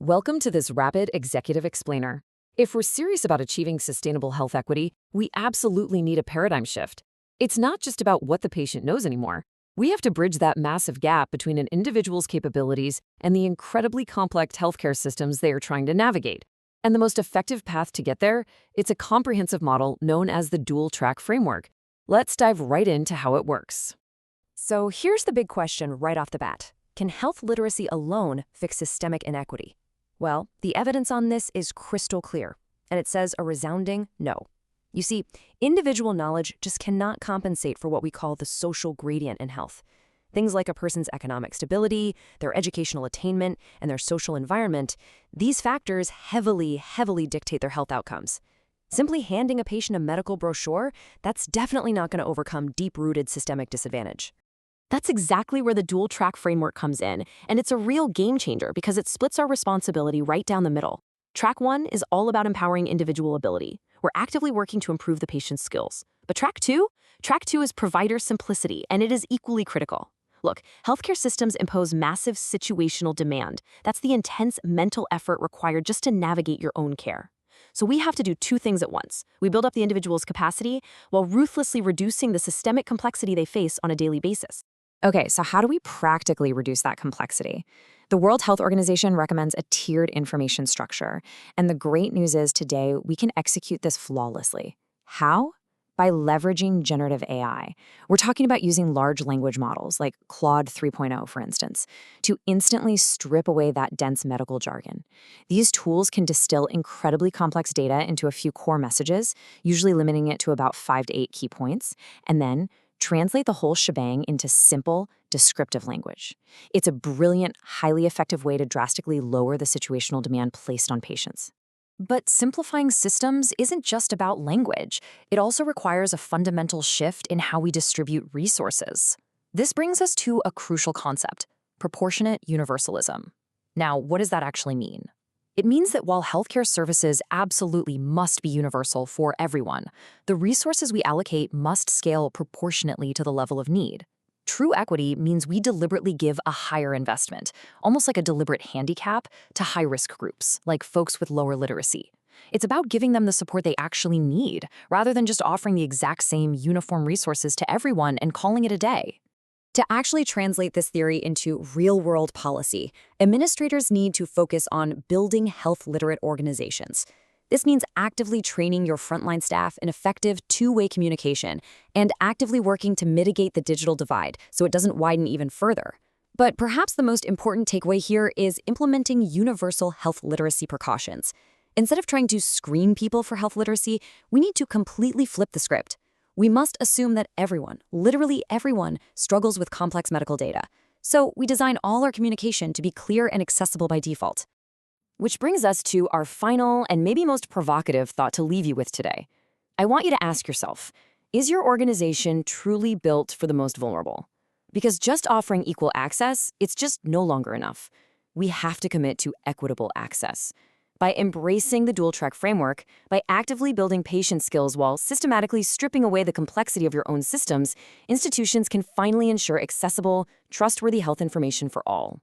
Welcome to this rapid executive explainer. If we're serious about achieving sustainable health equity, we absolutely need a paradigm shift. It's not just about what the patient knows anymore. We have to bridge that massive gap between an individual's capabilities and the incredibly complex healthcare systems they are trying to navigate. And the most effective path to get there, it's a comprehensive model known as the dual-track framework. Let's dive right into how it works. So here's the big question right off the bat. Can health literacy alone fix systemic inequity? Well, the evidence on this is crystal clear, and it says a resounding no. You see, individual knowledge just cannot compensate for what we call the social gradient in health. Things like a person's economic stability, their educational attainment, and their social environment, these factors heavily dictate their health outcomes. Simply handing a patient a medical brochure, that's definitely not going to overcome deep-rooted systemic disadvantage. That's exactly where the dual-track framework comes in, and it's a real game changer because it splits our responsibility right down the middle. Track 1 is all about empowering individual ability. We're actively working to improve the patient's skills. But Track 2 is provider simplicity, and it is equally critical. Look, healthcare systems impose massive situational demand. That's the intense mental effort required just to navigate your own care. So we have to do two things at once. We build up the individual's capacity while ruthlessly reducing the systemic complexity they face on a daily basis. Okay, so how do we practically reduce that complexity? The World Health Organization recommends a tiered information structure, and the great news is today we can execute this flawlessly. How? By leveraging generative AI. We're talking about using large language models like Claude 3.0, for instance, to instantly strip away that dense medical jargon. These tools can distill incredibly complex data into a few core messages, usually limiting it to about 5 to 8 key points, and then translate the whole shebang into simple, descriptive language. It's a brilliant, highly effective way to drastically lower the situational demand placed on patients. But simplifying systems isn't just about language. It also requires a fundamental shift in how we distribute resources. This brings us to a crucial concept: proportionate universalism. Now, what does that actually mean? It means that while healthcare services absolutely must be universal for everyone, the resources we allocate must scale proportionately to the level of need. True equity means we deliberately give a higher investment, almost like a deliberate handicap, to high-risk groups, like folks with lower literacy. It's about giving them the support they actually need, rather than just offering the exact same uniform resources to everyone and calling it a day. To actually translate this theory into real-world policy, administrators need to focus on building health-literate organizations. This means actively training your frontline staff in effective two-way communication and actively working to mitigate the digital divide so it doesn't widen even further. But perhaps the most important takeaway here is implementing universal health literacy precautions. Instead of trying to screen people for health literacy, we need to completely flip the script. We must assume that everyone, literally everyone, struggles with complex medical data. So we design all our communication to be clear and accessible by default. Which brings us to our final and maybe most provocative thought to leave you with today. I want you to ask yourself, is your organization truly built for the most vulnerable? Because just offering equal access, it's just no longer enough. We have to commit to equitable access. By embracing the dual-track framework, by actively building patient skills while systematically stripping away the complexity of your own systems, institutions can finally ensure accessible, trustworthy health information for all.